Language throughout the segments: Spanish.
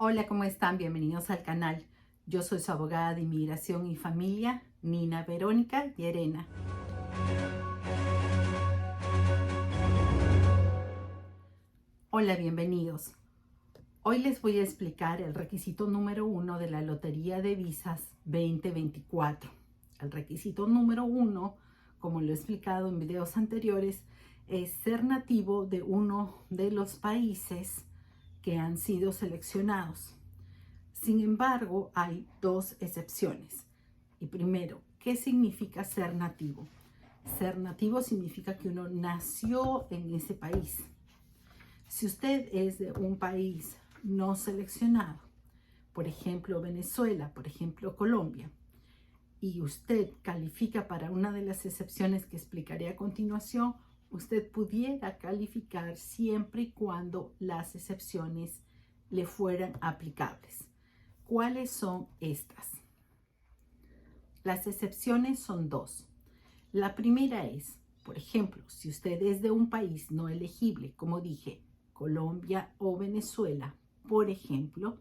Hola, ¿cómo están? Bienvenidos al canal. Yo soy su abogada de inmigración y familia, Nina Verónica Llerena. Hola, bienvenidos. Hoy les voy a explicar el requisito número 1 de la Lotería de Visas 2024. El requisito número 1, como lo he explicado en videos anteriores, es ser nativo de uno de los países que han sido seleccionados. Sin embargo, hay dos excepciones. Y primero, ¿qué significa ser nativo? Ser nativo significa que uno nació en ese país. Si usted es de un país no seleccionado, por ejemplo Venezuela, por ejemplo Colombia, y usted califica para una de las excepciones que explicaré a continuación, usted pudiera calificar siempre y cuando las excepciones le fueran aplicables. ¿Cuáles son estas? Las excepciones son dos. La primera es, por ejemplo, si usted es de un país no elegible, como dije, Colombia o Venezuela, por ejemplo,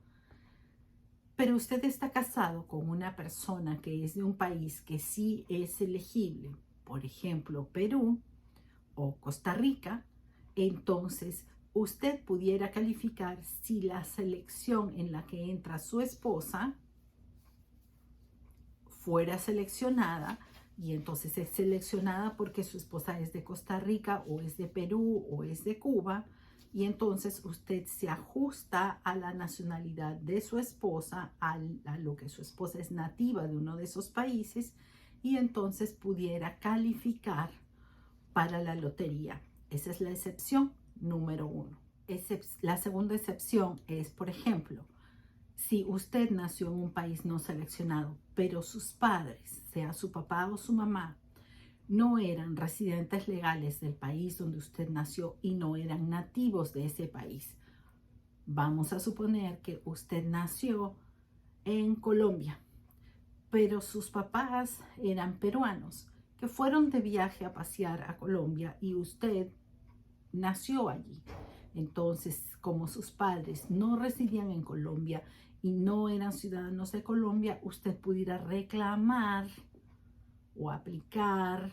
pero usted está casado con una persona que es de un país que sí es elegible, por ejemplo, Perú o Costa Rica, entonces usted pudiera calificar si la selección en la que entra su esposa fuera seleccionada, y entonces es seleccionada porque su esposa es de Costa Rica o es de Perú o es de Cuba, y entonces usted se ajusta a la nacionalidad de su esposa, a lo que su esposa es nativa de uno de esos países, y entonces pudiera calificar para la lotería. Esa es la excepción número 1. La segunda excepción es, por ejemplo, si usted nació en un país no seleccionado, pero sus padres, sea su papá o su mamá, no eran residentes legales del país donde usted nació y no eran nativos de ese país. Vamos a suponer que usted nació en Colombia, pero sus papás eran peruanos que fueron de viaje a pasear a Colombia y usted nació allí. Entonces, como sus padres no residían en Colombia y no eran ciudadanos de Colombia, usted pudiera reclamar o aplicar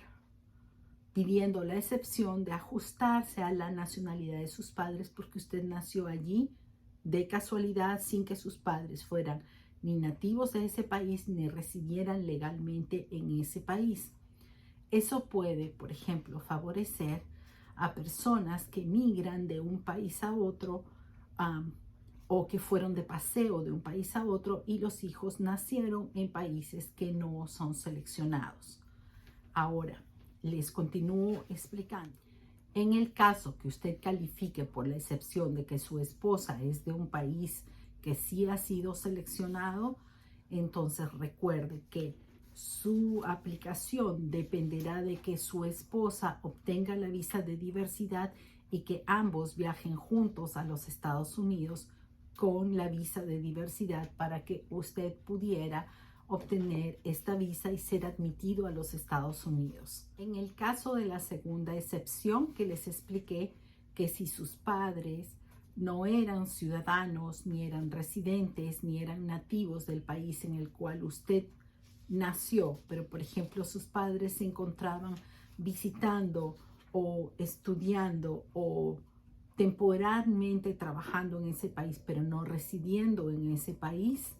pidiendo la excepción de ajustarse a la nacionalidad de sus padres porque usted nació allí de casualidad sin que sus padres fueran ni nativos de ese país ni residieran legalmente en ese país. Eso puede, por ejemplo, favorecer a personas que migran de un país a otro o que fueron de paseo de un país a otro y los hijos nacieron en países que no son seleccionados. Ahora, les continúo explicando. En el caso que usted califique por la excepción de que su esposa es de un país que sí ha sido seleccionado, entonces recuerde que su aplicación dependerá de que su esposa obtenga la visa de diversidad y que ambos viajen juntos a los Estados Unidos con la visa de diversidad para que usted pudiera obtener esta visa y ser admitido a los Estados Unidos. En el caso de la segunda excepción que les expliqué, que si sus padres no eran ciudadanos, ni eran residentes, ni eran nativos del país en el cual usted nació, pero por ejemplo sus padres se encontraban visitando o estudiando o temporalmente trabajando en ese país, pero no residiendo en ese país,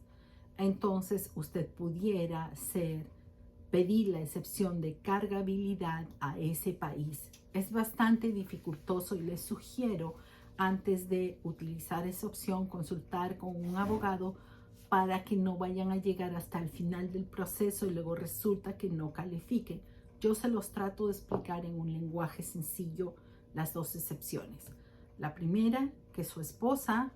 entonces usted pudiera pedir la excepción de cargabilidad a ese país. Es bastante dificultoso y les sugiero antes de utilizar esa opción consultar con un abogado para que no vayan a llegar hasta el final del proceso y luego resulta que no califiquen. Yo se los trato de explicar en un lenguaje sencillo las dos excepciones. La primera, que su esposa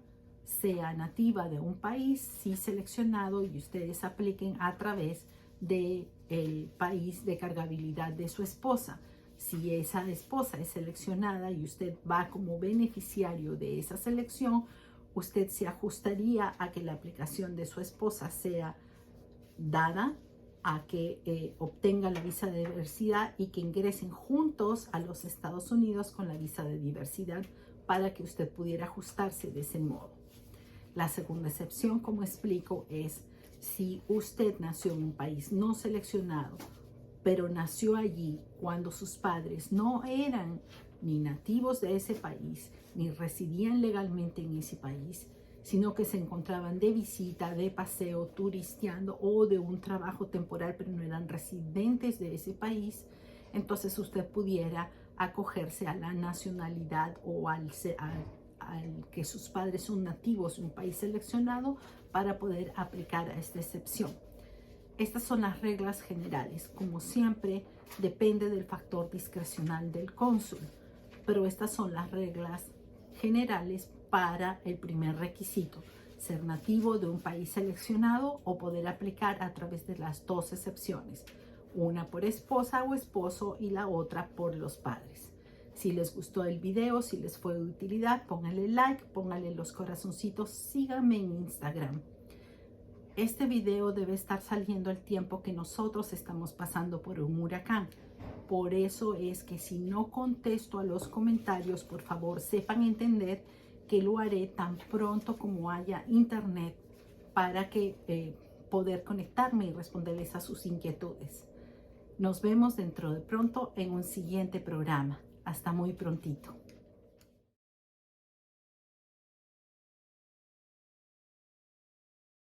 sea nativa de un país sí seleccionado y ustedes apliquen a través del país de cargabilidad de su esposa. Si esa esposa es seleccionada y usted va como beneficiario de esa selección, usted se ajustaría a que la aplicación de su esposa sea dada, a que obtenga la visa de diversidad y que ingresen juntos a los Estados Unidos con la visa de diversidad para que usted pudiera ajustarse de ese modo. La segunda excepción, como explico, es si usted nació en un país no seleccionado, pero nació allí cuando sus padres no eran ni nativos de ese país, ni residían legalmente en ese país, sino que se encontraban de visita, de paseo, turisteando o de un trabajo temporal, pero no eran residentes de ese país, entonces usted pudiera acogerse a la nacionalidad o al que sus padres son nativos de un país seleccionado para poder aplicar a esta excepción. Estas son las reglas generales. Como siempre, depende del factor discrecional del cónsul, pero estas son las reglas generales para el primer requisito: ser nativo de un país seleccionado o poder aplicar a través de las dos excepciones, una por esposa o esposo y la otra por los padres. Si les gustó el video, si les fue de utilidad, pónganle like, pónganle los corazoncitos, síganme en Instagram. Este video debe estar saliendo al tiempo que nosotros estamos pasando por un huracán. Por eso es que si no contesto a los comentarios, por favor sepan entender que lo haré tan pronto como haya internet para que poder conectarme y responderles a sus inquietudes. Nos vemos dentro de pronto en un siguiente programa. Hasta muy prontito.